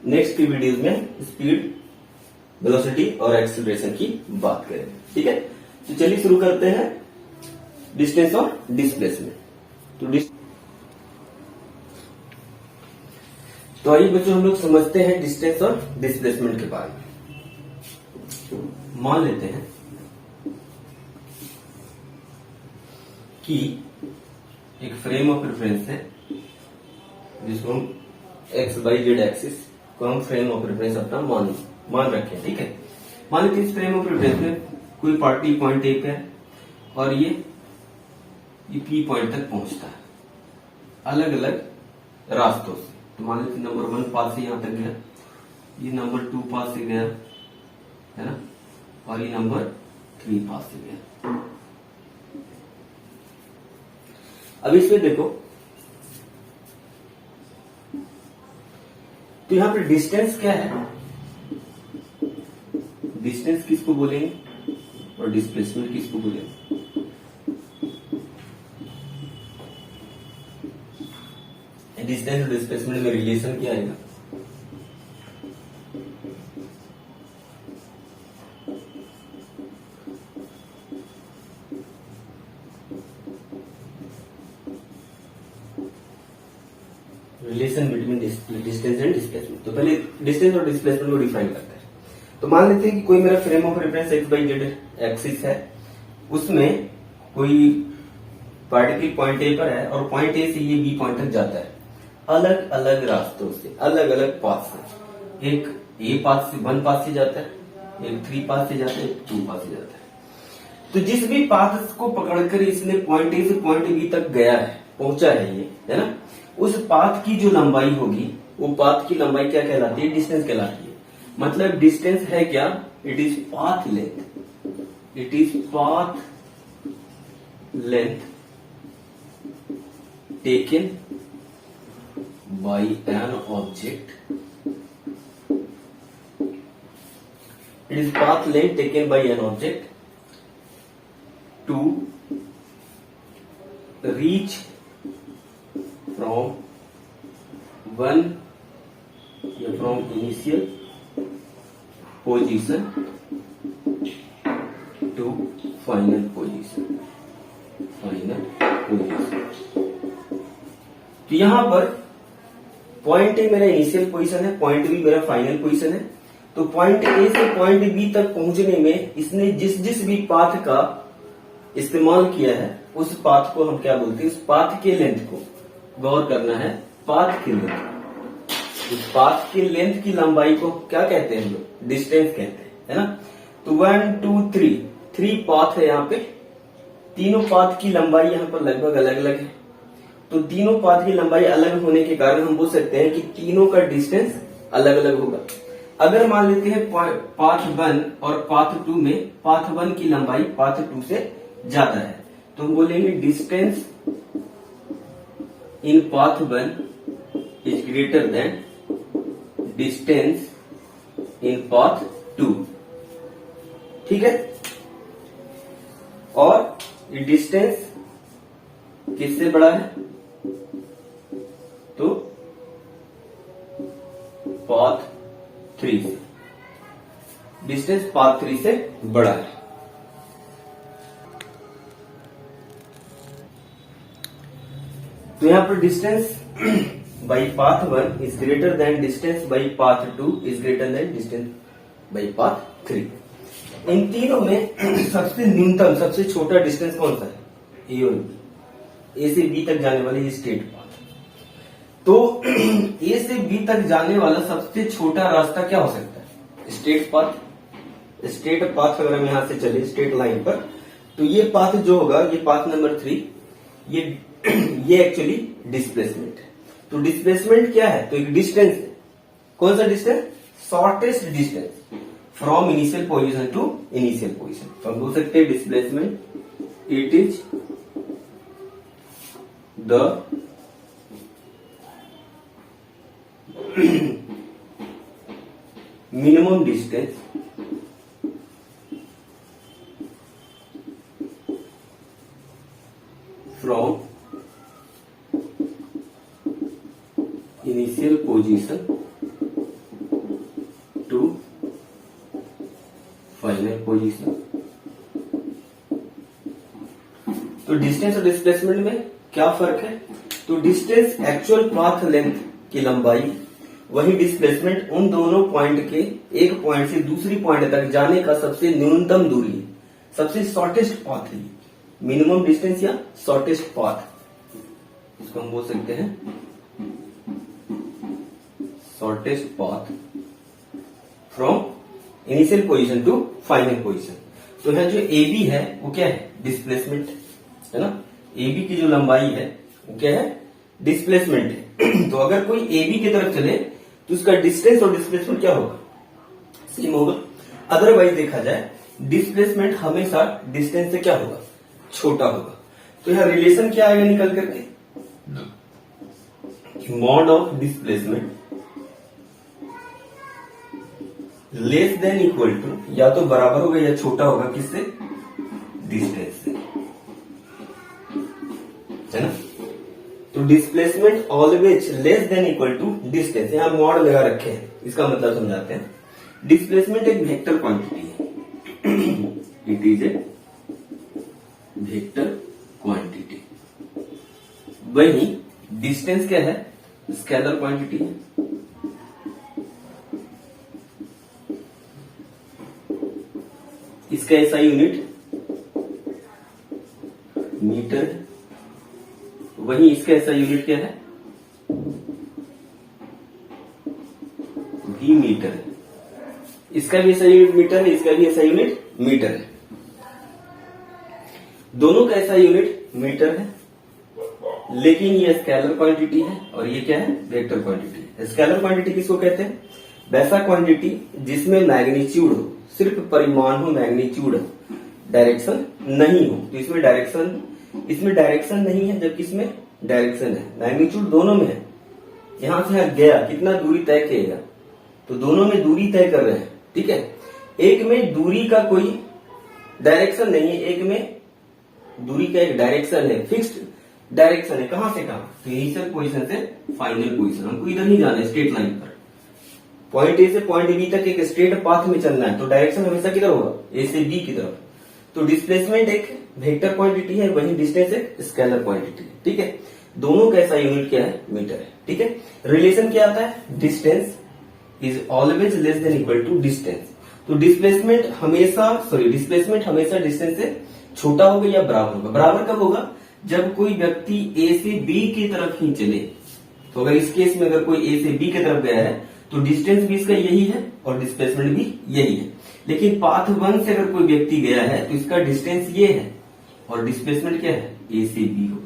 नेक्स्ट की वीडियोज में स्पीड, वेलोसिटी और एक्सेलरेशन की बात करेंगे, ठीक है। तो चलिए शुरू करते हैं डिस्टेंस और डिस्प्लेसमेंट। तो आइए बच्चों हम लोग समझते हैं डिस्टेंस और डिस्प्लेसमेंट के बारे में। मान लेते हैं कि एक फ्रेम ऑफ रेफरेंस है, जिसको हम एक्स वाई जेड एक्सिस को हम फ्रेम ऑफ रेफरेंस अपना मान रखें, ठीक है। मान लेते इस फ्रेम ऑफ रेफरेंस में कोई पार्टी पॉइंट ए पे है और ये पी पॉइंट तक पहुंचता है अलग अलग रास्तों से। तो मान लेते नंबर 1 पास से यहां तक गया, ये नंबर 2 पास से गया, है ना, और ये नंबर 3 पास से गया। अब इसमें देखो, तो यहां पे डिस्टेंस क्या है, डिस्टेंस किसको बोलेंगे और डिस्प्लेसमेंट किसको बोलेंगे। डिस्टेंस और डिस्प्लेसमेंट में रिलेशन क्या आएगा, relation between distance and displacement. तो पहले डिस्टेंस और डिस्प्लेसमेंट को डिफाइन करते हैं। तो मान लेते हैं कि कोई मेरा frame of reference x by Z axis है, उसमें कोई पार्टिकल पॉइंट ए पर है और पॉइंट ए से ये बी पॉइंट तक जाता है अलग अलग रास्तों से, अलग अलग पाथ से। एक ए पाथ से 1 पाथ से जाता है, एक 3 पाथ से जाता है, एक 2 पाथ से जाता है। तो जिस भी पाथ को पकड़कर इसने पॉइंट ए से पॉइंट बी तक गया है, पहुंचा है ये, है ना, उस पाथ की जो लंबाई होगी, वो पाथ की लंबाई क्या कहलाती है, डिस्टेंस कहलाती है। मतलब डिस्टेंस है क्या, it is path length. It is path length taken by an object, it is path length taken by an object to reach from one या from initial position to final position, तो यहां पर point A मेरा initial position है, point B मेरा final position है। तो point A से पॉइंट बी तक पहुंचने में इसने जिस जिस भी पाथ का इस्तेमाल किया है उस पाथ को हम क्या बोलते हैं, उस पाथ के लेंथ को गौर करना है। पाथ की लेंथ, उस पाथ की लेंथ की लंबाई को क्या कहते हैं हम लोग, डिस्टेंस कहते हैं, है ना। तो 1 2 3 3 पाथ है यहाँ पे, तीनों पाथ की लंबाई यहाँ पर लगभग अलग अलग है। तो तीनों पाथ की लंबाई अलग होने के कारण हम बोल सकते हैं कि तीनों का डिस्टेंस अलग अलग होगा। अगर मान लेते हैं पाथ 1 और पाथ 2 में पाथ 1 की लंबाई पाथ 2 से ज्यादा है, तो हम बोलेंगे distance in path 1 is greater than distance in path 2, ठीक है। और ये डिस्टेंस किससे बड़ा है, तो पाथ 3 से, डिस्टेंस पाथ 3 से बड़ा है। तो यहां पर distance by path 1 is greater than distance by path 2 is greater than distance by path 3। इन तीनों में सबसे न्यूनतम सबसे छोटा डिस्टेंस कौन सा है, ए और बी, ए से बी तक जाने वाली स्ट्रेट पाथ। तो ए से बी तक जाने वाला सबसे छोटा रास्ता क्या हो सकता है, स्ट्रेट पाथ। स्ट्रेट पाथ अगर हम यहां से चले स्ट्रेट लाइन पर, तो ये पाथ जो होगा, ये पाथ नंबर 3, ये एक्चुअली डिस्प्लेसमेंट है। तो डिस्प्लेसमेंट क्या है, तो एक डिस्टेंस है। कौन सा distance, shortest distance from initial position to initial position. तो हम बोल सकते हैं displacement it is the minimum distance from initial position to final position. तो डिस्टेंस और डिस्प्लेसमेंट में क्या फर्क है, तो डिस्टेंस एक्चुअल पाथ लेंथ की लंबाई, वही डिस्प्लेसमेंट उन दोनों पॉइंट के एक पॉइंट से दूसरी पॉइंट तक जाने का सबसे न्यूनतम दूरी है, सबसे शॉर्टेस्ट पाथ है। मिनिमम डिस्टेंस या शॉर्टेस्ट पाथ, इसको हम बोल सकते हैं shortest path from initial position to final position. तो यहाँ जो ए बी है वो क्या है, डिस्प्लेसमेंट है ना। ए बी की जो लंबाई है वो क्या है, डिस्प्लेसमेंट है। तो अगर कोई ए बी की तरफ चले तो उसका डिस्टेंस और डिस्प्लेसमेंट क्या होगा, सेम होगा। अदरवाइज देखा जाए डिस्प्लेसमेंट हमेशा डिस्टेंस से क्या होगा, छोटा होगा। तो यहां रिलेशन क्या आएगा निकल करके, mod of displacement less than equal to, या तो बराबर होगा या छोटा होगा किससे, डिस्टेंस से, है ना। तो displacement always less than equal to distance, यहां मॉड लगा रखे हैं, इसका मतलब समझाते हैं। डिस्प्लेसमेंट एक वेक्टर क्वांटिटी है, it is a vector quantity. वही डिस्टेंस क्या है, स्केलर क्वांटिटी है। इसका ऐसा यूनिट मीटर है, वही इसका ऐसा यूनिट क्या है, भी मीटर है। इसका भी ऐसा यूनिट मीटर है, इसका भी ऐसा यूनिट मीटर है। दोनों का ऐसा यूनिट मीटर है, लेकिन ये स्केलर क्वांटिटी है और ये क्या है, वेक्टर क्वांटिटी है। स्केलर क्वांटिटी किसको कहते हैं, वैसा क्वांटिटी जिसमें मैग्नीट्यूड हो, सिर्फ परिमाण हो, मैग्नीट्यूड हो, डायरेक्शन नहीं हो। तो इसमें डायरेक्शन नहीं है, जबकि इसमें डायरेक्शन है। मैग्नीट्यूड दोनों में है। यहां से यहां गया, कितना दूरी तय किएगा, तो दोनों में दूरी तय कर रहे हैं, ठीक है। एक में दूरी का कोई डायरेक्शन नहीं है, एक में दूरी का एक डायरेक्शन है, फिक्स्ड डायरेक्शन है। कहां से कहां, तो इनिशियल पोजीशन से फाइनल पोजीशन। हमको इधर नहीं जाना है, स्ट्रेट लाइन पर पॉइंट ए से पॉइंट बी तक एक स्ट्रेट पाथ में चलना है, तो डायरेक्शन हमेशा किधर होगा, ए से बी की तरफ। तो डिस्प्लेसमेंट एक वेक्टर क्वांटिटी है, वही डिस्टेंस एक स्केलर क्वांटिटी है, ठीक है। दोनों का ऐसा यूनिट क्या है, मीटर है, ठीक है। रिलेशन क्या आता है, distance is always less than equal to distance. तो डिस्प्लेसमेंट हमेशा डिस्टेंस से छोटा होगा या बराबर होगा। बराबर कब होगा, जब कोई व्यक्ति ए से बी की तरफ ही चले। तो अगर इस केस में अगर कोई ए से बी की तरफ गया है तो डिस्टेंस भी इसका यही है और डिस्प्लेसमेंट भी यही है। लेकिन पाथ 1 से अगर कोई व्यक्ति गया है तो इसका डिस्टेंस ये है और डिस्प्लेसमेंट क्या है, ए से बी हो।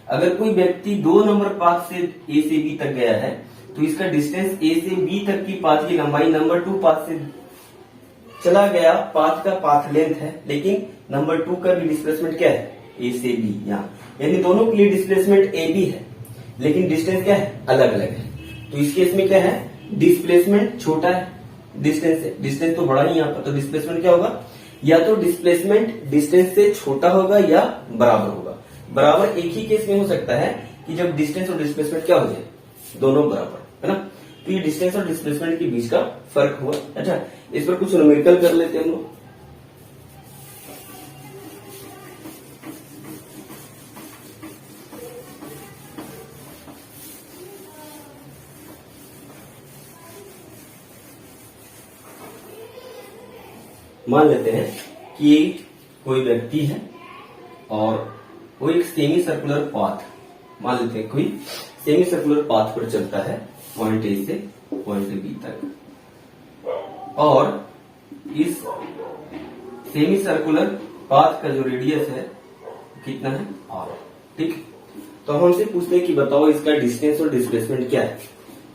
अगर कोई व्यक्ति 2 नंबर पाथ से ए से बी तक गया है तो इसका डिस्टेंस ए से बी तक की पाथ की लंबाई नंबर 2 पाथ से चला गया, पाथ का पाथ लेंथ है, लेकिन नंबर 2 का भी डिस्प्लेसमेंट क्या है, ए से बी। यहाँ यानी दोनों के लिए डिस्प्लेसमेंट ए बी है, लेकिन डिस्टेंस क्या है, अलग अलग है। तो इस केस में क्या है, डिस्प्लेसमेंट छोटा है डिस्टेंस तो बड़ा ही यहाँ पर। तो डिस्प्लेसमेंट क्या होगा, या तो डिस्प्लेसमेंट डिस्टेंस से छोटा होगा या बराबर होगा। बराबर एक ही केस में हो सकता है कि जब डिस्टेंस और डिस्प्लेसमेंट क्या हो जाए, दोनों बराबर, है ना। तो ये डिस्टेंस और डिस्प्लेसमेंट के बीच का फर्क हुआ। अच्छा, इस पर कुछ न्यूमेरिकल कर लेते हैं हम लोग। मान लेते हैं कि कोई व्यक्ति है और वो एक सेमी सर्कुलर पाथ, मान लेते हैं कोई सेमी सर्कुलर पाथ पर चलता है पॉइंट ए से पॉइंट बी तक, और इस सेमी सर्कुलर पाथ का जो रेडियस है कितना है, आर, ठीक। तो हम हमसे पूछते हैं कि बताओ इसका डिस्टेंस और डिस्प्लेसमेंट क्या है।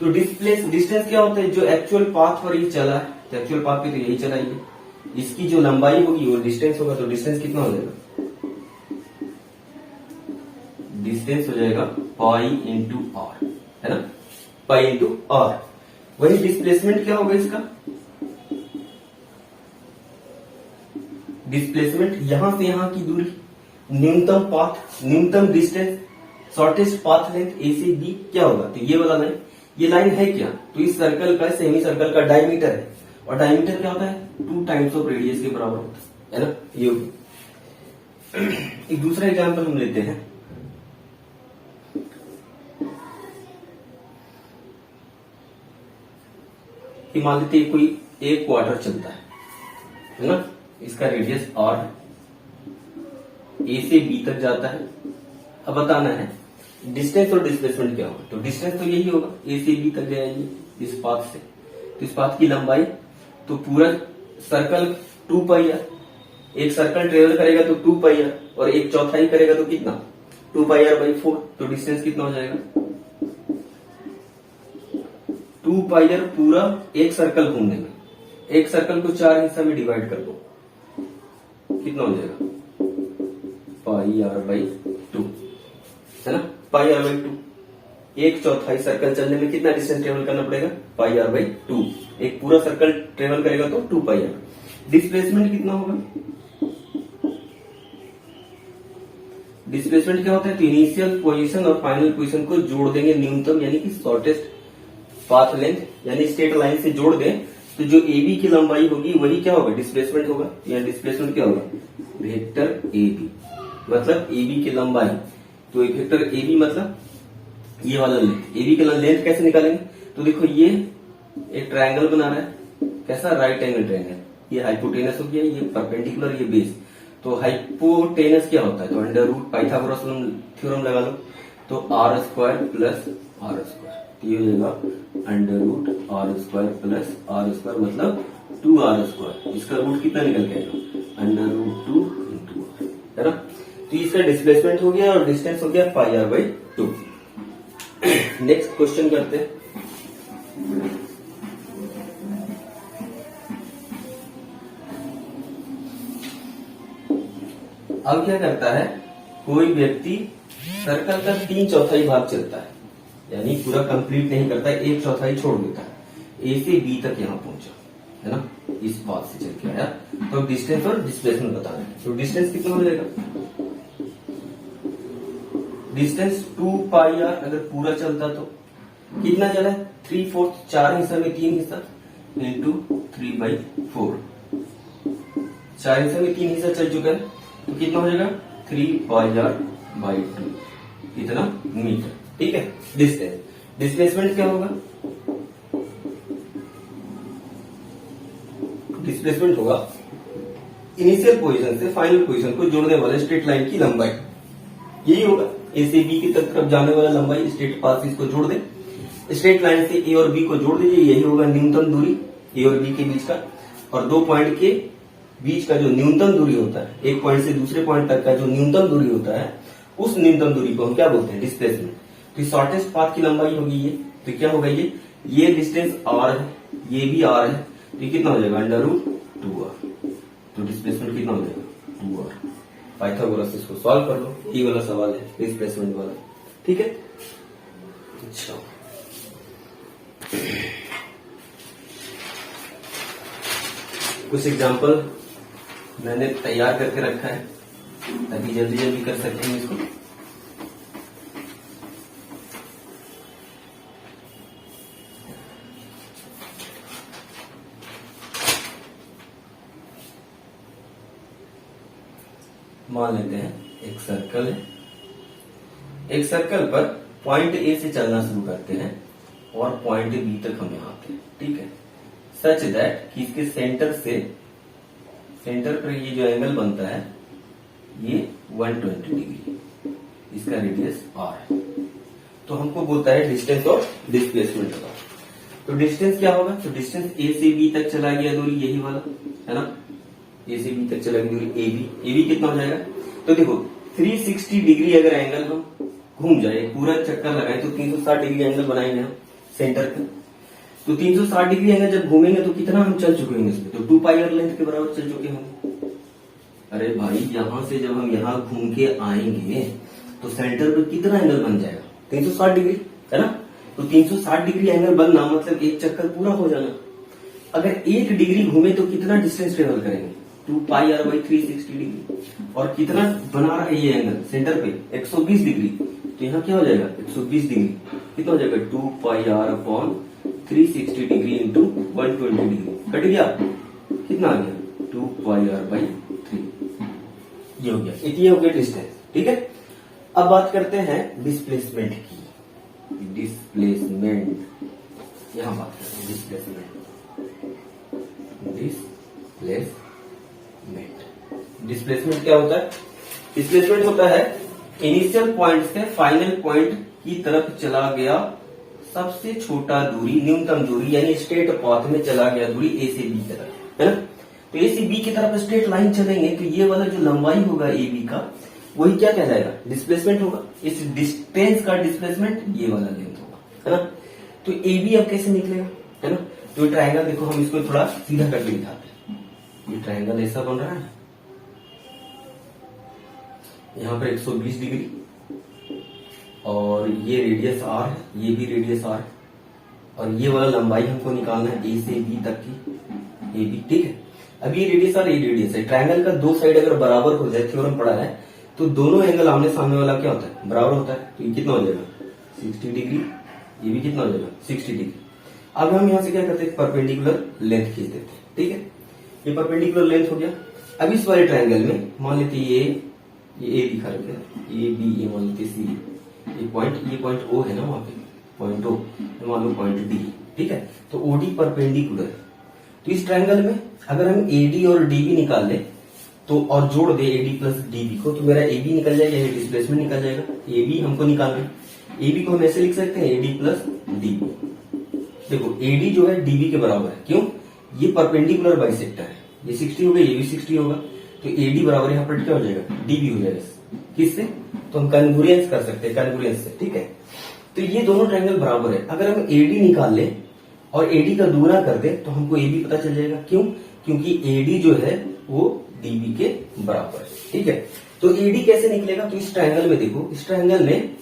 तो डिस्टेंस क्या होता है, जो एक्चुअल पाथ पर ये चला है, तो एक्चुअल पाथ पे तो यही चला ही है, इसकी जो लंबाई होगी वो डिस्टेंस होगा। तो डिस्टेंस कितना हो जाएगा, डिस्टेंस हो जाएगा पाई इंटू आर, है ना, पाई इंटू आर। वही डिस्प्लेसमेंट क्या होगा इसका, डिस्प्लेसमेंट यहां से यहां की दूरी, न्यूनतम पाथ, न्यूनतम डिस्टेंस, शॉर्टेस्ट पाथ लेंथ ए से बी क्या होगा। तो ये वाला लाइन, ये लाइन है क्या, तो इस सर्कल का, सेमी सर्कल का डायमीटर है, और डायमीटर क्या होता है, 2 टाइम्स ऑफ रेडियस के बराबर होता है ना। ये एक दूसरा एग्जांपल हम लेते हैं। कि मान लेते हैं कोई एक क्वार्टर चलता है ना, इसका रेडियस आर, ए से बी तक जाता है। अब बताना है डिस्टेंस और डिस्प्लेसमेंट क्या होगा। तो डिस्टेंस तो यही होगा, ए से बी तक जाएगी इस पाथ से, तो इस पाथ की लंबाई, तो पूरा सर्कल 2 पाई आर, एक सर्कल ट्रेवल करेगा तो 2 पाई आर, और एक चौथाई करेगा तो कितना, 2 पाई आर बाई 4। तो डिस्टेंस कितना हो जाएगा, 2 पाई आर पूरा एक सर्कल घूमने में। एक सर्कल को 4 हिस्सा में डिवाइड कर दो, कितना हो जाएगा, पाई आर बाई 2, है ना, पाई आर बाई 2। एक चौथाई सर्कल चलने में कितना डिस्टेंस ट्रेवल करना पड़ेगा, पाई आर बाई 2। एक पूरा सर्कल ट्रेवल करेगा तो 2 पाई आर। डिस्प्लेसमेंट कितना होगा, डिस्प्लेसमेंट क्या होता है, तो इनिशियल पोजीशन और फाइनल पोजीशन को जोड़ देंगे, न्यूनतम यानी कि शॉर्टेस्ट पाथ लेंथ, यानी स्ट्रेट लाइन से जोड़ दें, तो जो AB की लंबाई होगी वही क्या होगा, डिस्प्लेसमेंट होगा। या डिस्प्लेसमेंट क्या होगा, वेक्टर AB, मतलब AB की लंबाई। तो एक वेक्टर AB मतलब ये वाला लेंथ, AB का लेंथ कैसे निकालेंगे, तो देखो ये एक ट्रायंगल बना रहा है, कैसा, राइट एंगल ट्रायंगल। ये हाइपोटेनस हो गया, ये परपेंडिकुलर, ये बेस। तो हाइपोटेनस क्या होता है, तो अंडर रूट पाइथागोरस थ्योरम लगा लो, तो R square plus R square, ये हो जाएगा under root R square plus R square, मतलब 2r स्क्वायर। इसका रूट कितना निकल के आएगा, अंडर रूट 2 इंटू आर, है ना। तो इसका डिस्प्लेसमेंट हो गया और डिस्टेंस हो गया पाई आर बाई 2। नेक्स्ट क्वेश्चन करते हैं। अब क्या करता है, कोई व्यक्ति सर्कल का 3/4 भाग चलता है, यानी पूरा कंप्लीट नहीं करता है, 1/4 छोड़ देता है, ए से बी तक यहाँ पहुंचा, है ना, इस बात से चल के आया। तो डिस्टेंस और डिस्प्लेसमेंट बताना है। तो डिस्टेंस कितना हो जाएगा, डिस्टेंस 2πr, अगर पूरा चलता तो कितना चला है, 3/4, 4 हिस्सा में 3 हिस्सा इंटू 3/4, 4 हिस्सा में 3 हिस्सा चल चुका है, तो कितना हो जाएगा 3πr/2, इतना मीटर, ठीक है। डिस्टेंस, डिस्प्लेसमेंट क्या होगा, डिस्प्लेसमेंट होगा इनिशियल पोजीशन से फाइनल पोजीशन को जोड़ने वाले स्ट्रेट लाइन की लंबाई, यही होगा। ए से बी की तरफ जाने वाला लंबाई, स्ट्रेट पाथ इसको जोड़ दे, स्ट्रेट लाइन से ए और बी को जोड़ दीजिए, यही होगा न्यूनतम दूरी ए और बी के बीच का। और दो पॉइंट के बीच का जो न्यूनतम दूरी होता है, एक पॉइंट से दूसरे पॉइंट तक का जो न्यूनतम दूरी होता है, उस न्यूनतम दूरी को हम क्या बोलते हैं, डिस्प्लेसमेंट। तो शॉर्टेस्ट पाथ की लंबाई होगी ये, तो क्या होगा ये डिस्टेंस r है, ये भी r है, तो ये कितना हो जाएगा √2r। तो डिस्प्लेसमेंट कितना हो जाएगा 2r। पाइथागोरस इसको सॉल्व कर लो, ये वाला सवाल है डिस्प्लेसमेंट वाला, ठीक है। अच्छा, कुछ एग्जांपल मैंने तैयार करके रखा है ताकि जल्दी जल्दी कर सकते हैं इसको। मान लेते हैं एक सर्कल है, एक सर्कल पर पॉइंट ए से चलना शुरू करते हैं और पॉइंट बी तक हम यहाँ आते हैं, ठीक है। सच दैट कि इसके सेंटर पर ये जो एंगल बनता है ये 120 डिग्री, इसका रेडियस r है। तो हमको बोलता है डिस्टेंस और डिस्प्लेसमेंट होगा। तो डिस्टेंस क्या होगा, तो डिस्टेंस ए से बी तक चला गया दूरी, यही वाला है ना, ए से बी तक चला गया दूरी ए बी कितना हो जाएगा, तो देखो 360 डिग्री अगर एंगल हम घूम जाए, पूरा चक्कर लगाए, तो 360 डिग्री एंगल बनाएंगे हम सेंटर पे। तो 360 डिग्री एंगल जब घूमेंगे तो कितना हम चल चुके होंगे इसमें, तो 2πr लेंथ के बराबर चल चुके होंगे। अरे भाई, यहां से जब हम यहाँ घूम के आएंगे तो सेंटर पे कितना एंगल बन जाएगा, 360 डिग्री, है ना। तो 360 डिग्री एंगल बनना मतलब एक चक्कर पूरा हो जाना। अगर 1 डिग्री घूमे तो कितना डिस्टेंस ट्रेवल करेंगे, 2πr/360 डिग्री। और कितना बना रहा है ये एंगल सेंटर पे, 120 डिग्री। तो यहाँ क्या हो जाएगा 120 डिग्री, कितना हो जाएगा 2πr/360 degree into 120 degree, cut गया, कितना आ गया 2πr/3, ये हो गया, ये हो गया डिस्टेंस, ठीक है। अब बात करते हैं डिस्प्लेसमेंट की। डिस्प्लेसमेंट, यहां बात करते हैं डिस्प्लेसमेंट। डिस्प्लेसमेंट क्या होता है, डिस्प्लेसमेंट होता है इनिशियल पॉइंट से फाइनल पॉइंट की तरफ चला गया सबसे छोटा दूरी, न्यूनतम दूरी, यानी स्ट्रेट पाथ में चला गया दूरी ए से बी तरफ, है ना। तो ए से बी की तरफ स्ट्रेट लाइन चलेंगे तो ये वाला जो लंबाई होगा ए बी का, वही क्या कहलाएगा, डिस्प्लेसमेंट होगा। इस डिस्टेंस का डिस्प्लेसमेंट ये वाला लेंथ होगा, है ना। तो ए बी अब कैसे निकलेगा, है ना। तो ये ट्रायंगल देखो, हम इसको थोड़ा सीधा करके दिखाते हैं। ये ट्रायंगल ऐसा बन रहा है, यहाँ पर 120 डिग्री और ये रेडियस r है, ये भी रेडियस r है, और ये वाला लंबाई हमको निकालना है ए से बी तक की, ए बी, ठीक है। अब ये रेडियस r, ये रेडियस है। ट्रायंगल का दो साइड अगर बराबर हो जाए, थ्योरम पढ़ा है, तो दोनों एंगल आमने सामने वाला क्या होता है, बराबर होता है। तो ये कितना हो जाएगा 60 डिग्री, ये भी कितना हो जाएगा 60 डिग्री। अब हम यहाँ से क्या करते हैं, परपेंडिकुलर लेंथ खींच देते हैं, ठीक है। ये परपेंडिकुलर लेंथ हो गया। अब इस वाले ट्रायंगल में मान लेते ये ए दिखा रखे हैं, ए बी, ये मान लेते सी, ये पॉइंट ओ है ना, वहां पे पॉइंट ओ, मान लो पॉइंट डी, ठीक है। तो ओडी परपेंडिकुलर है। तो इस ट्रायंगल में अगर हम एडी और डीबी निकाल ले तो, और जोड़ दे एडी प्लस डीबी को, तो मेरा एबी निकल जाएगा, ये डिस्प्लेसमेंट निकल जाएगा। एबी हमको निकालना है, एबी को हम ऐसे लिख सकते हैं एडी प्लस डीबी। देखो एडी जो है डीबी के बराबर है, क्यों, ये परपेंडिकुलर बाइसेक्टर है, ये 60 होगा, ये भी 60 होगा। तो एडी बराबर यहाँ पर क्या हो जाएगा, डीबी हो जाएगा। किससे, तो हम कन्वर्जेंस कर सकते हैं, कन्वर्जेंस से, ठीक है। तो ये दोनों ट्रायंगल बराबर है। अगर हम एडी निकाल ले और एडी का दूना कर दे तो हमको एबी पता चल जाएगा, क्यों, क्योंकि एडी जो है वो डीबी के बराबर है, ठीक है। तो एडी कैसे निकलेगा, तो इस ट्रायंगल में देखो, इस ट्रायंगल में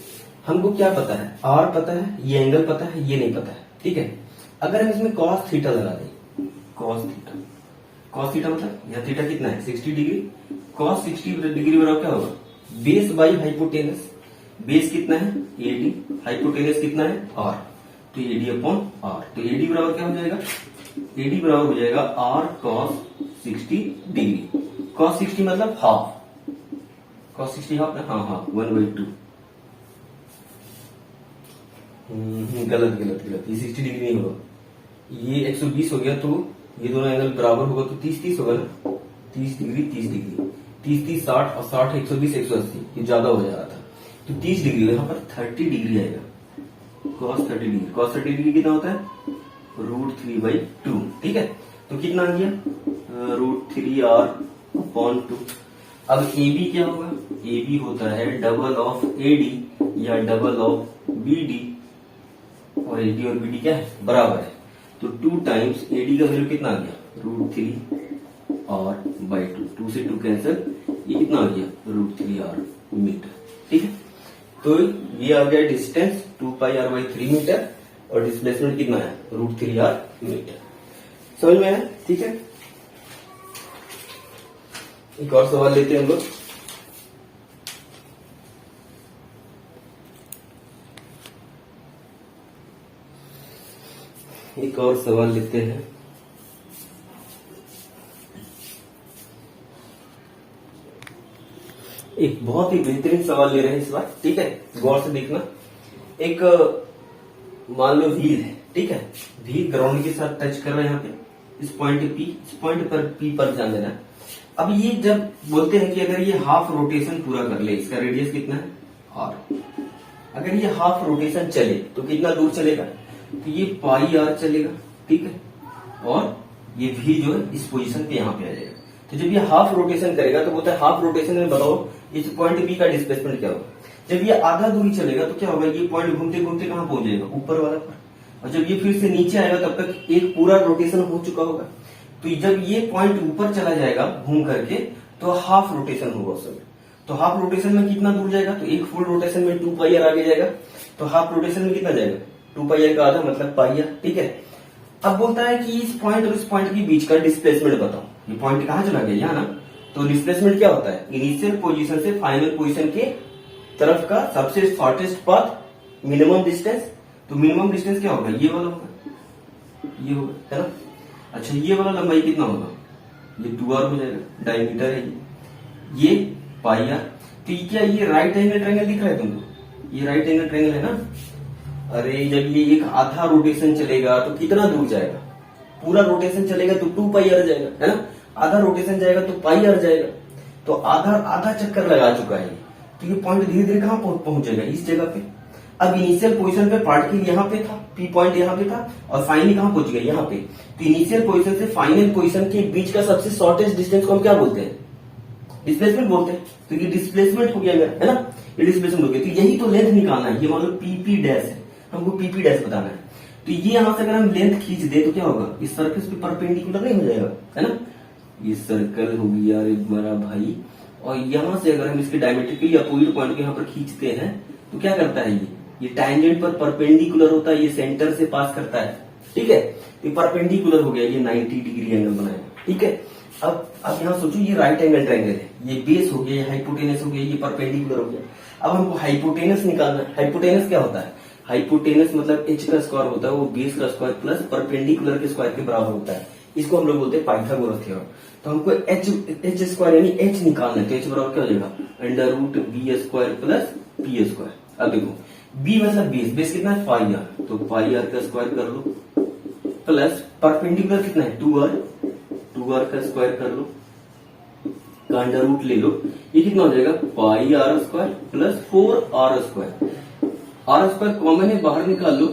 हमको क्या पता है, आर पता है, ये एंगल पता है, ये नहीं पता है, ठीक है। अगर हम इसमें कॉस थीटा लगा दें, कॉस थीटा मतलब यह थीटा कितना है 60 डिग्री, कॉस 60 डिग्री बराबर क्या होगा, बेस बाई हाइपोटेनस, बेस कितना है एडी, हाइपोटेनस कितना है आर, तो एडी अपॉन आर, तो एडी बराबर क्या हो जाएगा, एडी बराबर हो जाएगा आर कॉस 60 डिग्री, कॉस 60 मतलब हाफ, कॉस 60 हाफ ना, हाँ 1/2, गलत, ये 60 डिग्री नहीं होगा, ये 120 हो गया, तो ये दोनों एंगल बराबर होगा, तो 30 होगा ना, 30 डिग्री 30 60 और 60 120 180, ये ज्यादा हो जा रहा था, तो 30 डिग्री, यहाँ पर 30 डिग्री आएगा, cos 30 डिग्री, cos 30 डिग्री कितना होता है √3/2, ठीक है। तो कितना आ गया √3r/2। अब AB क्या होगा, AB होता है डबल ऑफ AD या डबल ऑफ BD, और AD और BD क्या है बराबर है, तो 2 टाइम्स AD का वैल्यू कितना आ गया √3r/2, 2 से 2 कैंसिल, ये कितना आ गया √3r मीटर, ठीक है। तो ये आ गया डिस्टेंस 2πr/3 मीटर, और डिस्प्लेसमेंट कितना है √3r मीटर, समझ में आया, ठीक है। एक और सवाल लेते हैं हम लोग, एक और सवाल लेते हैं, एक बहुत ही बेहतरीन सवाल ले रहे हैं इस बार, ठीक है, गौर से देखना। एक मान लो व्हील है, ठीक है, व्हील ग्राउंड के साथ टच कर रहा है यहाँ पे, इस पॉइंट P, इस पॉइंट पर P पर ध्यान देना। अब ये जब बोलते हैं कि अगर ये हाफ रोटेशन पूरा कर ले, इसका रेडियस कितना है r, अगर ये हाफ रोटेशन चले तो कितना दूर चलेगा, तो ये πr चलेगा, ठीक है, और ये v जो है इस पोजीशन पे यहाँ पे आ जाएगा। तो जब ये हाफ रोटेशन करेगा तो बोलता है हाफ रोटेशन में बताओ इस पॉइंट P का डिस्प्लेसमेंट क्या होगा। जब ये आधा दूरी चलेगा तो क्या होगा, ये पॉइंट घूमते घूमते कहाँ पहुंच जाएगा, ऊपर वाला पर, और जब ये फिर से नीचे आएगा तब तक एक पूरा रोटेशन हो चुका होगा। तो जब ये पॉइंट ऊपर चला जाएगा घूम करके तो हाफ रोटेशन होगा उस समय। तो हाफ रोटेशन में कितना दूर जाएगा, तो एक फुल रोटेशन में 2πr आगे जाएगा, तो हाफ रोटेशन में कितना जाएगा 2πr का आधा मतलब πr, ठीक है। अब बोलता है कि इस पॉइंट और इस पॉइंट के बीच का डिस्प्लेसमेंट बताओ, ये पॉइंट कहाँ चला गया, यहाँ ना, तो डिस्प्लेसमेंट क्या होता है, इनिशियल पोजीशन से फाइनल पोजीशन के तरफ का सबसे शॉर्टेस्ट पाथ मिनिमम डिस्टेंस। तो मिनिमम डिस्टेंस क्या होगा, ये वाला होगा, ये होगा, है ना। अच्छा ये वाला लंबाई कितना होगा, ये 2r हो जाएगा, डायमीटर है ये πr। तो ये क्या, ये राइट एंगल ट्रायंगल दिख रहा है तुमको, ये राइट एंगल ट्रायंगल है ना। अरे जब ये एक आधा रोटेशन चलेगा तो कितना दूर जाएगा, पूरा रोटेशन चलेगा तो 2πr जाएगा, है ना, आधा रोटेशन जाएगा तो πr जाएगा, तो आधा चक्कर लगा चुका है, तो ये पॉइंट धीरे धीरे कहाँ पहुंच जाएगा, इस जगह पे। अब इनिशियल पोजीशन पे पार्टिकल यहाँ पे था, P पॉइंट यहाँ पे था, और फाइनली कहाँ पहुंच गया, यहाँ पे। तो इनिशियल पोजीशन से फाइनल पोजीशन के बीच का सबसे शॉर्टेस्ट डिस्टेंस को हम क्या बोलते हैं, डिस्प्लेसमेंट बोलते हैं। तो ये डिस्प्लेसमेंट हो गया मेरा, है ना, ये डिस्प्लेसमेंट हो गया। तो यही तो लेंथ निकालना है, ये मान लो PP डैश है, हमको PP डैश बताना है। तो ये यहां से अगर हम लेंथ खींच दे तो क्या होगा, इस सर्कल पे परपेंडिकुलर नहीं हो जाएगा, है ना, ये सर्कल हो गया रे बड़ा भाई, और यहां से अगर हम इसके डायमेट्रिकली अपोजिट पॉइंट को यहाँ पर खींचते हैं तो क्या करता है, ये टैंजेंट पर परपेंडिकुलर होता है, ये सेंटर से पास करता है, ठीक है। ये परपेंडिकुलर हो गया, ये 90 डिग्री एंगल बनाएगा, ठीक है। अब यहाँ सोचो ये राइट एंगल ट्रायंगल है, ये बेस हो गया, ये हाइपोटेनस हो गया, ये परपेंडिकुलर हो गया। अब हमको हाइपोटेनस निकालना है। हाइपोटेनस क्या होता है, हाइपोटेनस मतलब h का स्क्वायर होता है, वो बेस का स्क्वायर प्लस परपेंडिकुलर के स्क्वायर के बराबर होता है। इसको हम लोग बोलते हैं पाइथागोरस थ्योरम। तो हमको एच स्क्वायर यानी h निकालना है, तो h बराबर क्या हो जाएगा √b² प्लस p स्क्वायर। अब देखो b मतलब बेस कितना है πr, तो πr का स्क्वायर कर लो प्लस परपेंडिकुलर कितना है 2r का स्क्वायर कर लो, का अंडर रूट ले लो, ये कितना हो जाएगा πr² plus 4r²। r² common है, बाहर निकाल लो,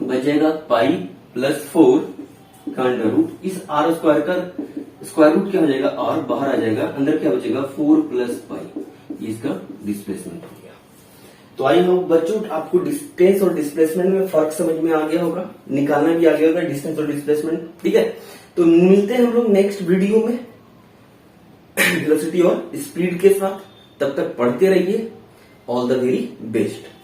बचेगा पाई प्लस 4 का अंडर रूट। इस r² का स्क्वायर रूट क्या हो जाएगा, r बाहर आ जाएगा, अंदर क्या बचेगा 4 प्लस पाई, ये इसका डिस्प्लेसमेंट हो गया। तो आई होप बच्चों आपको डिस्टेंस और डिस्प्लेसमेंट में फर्क समझ में आ गया होगा, निकालना भी आ गया होगा डिस्टेंस और डिस्प्लेसमेंट, ठीक है। तो मिलते हैं हम लोग नेक्स्ट वीडियो में वेलोसिटी और स्पीड के साथ। तब तक पढ़ते रहिए। All the very best.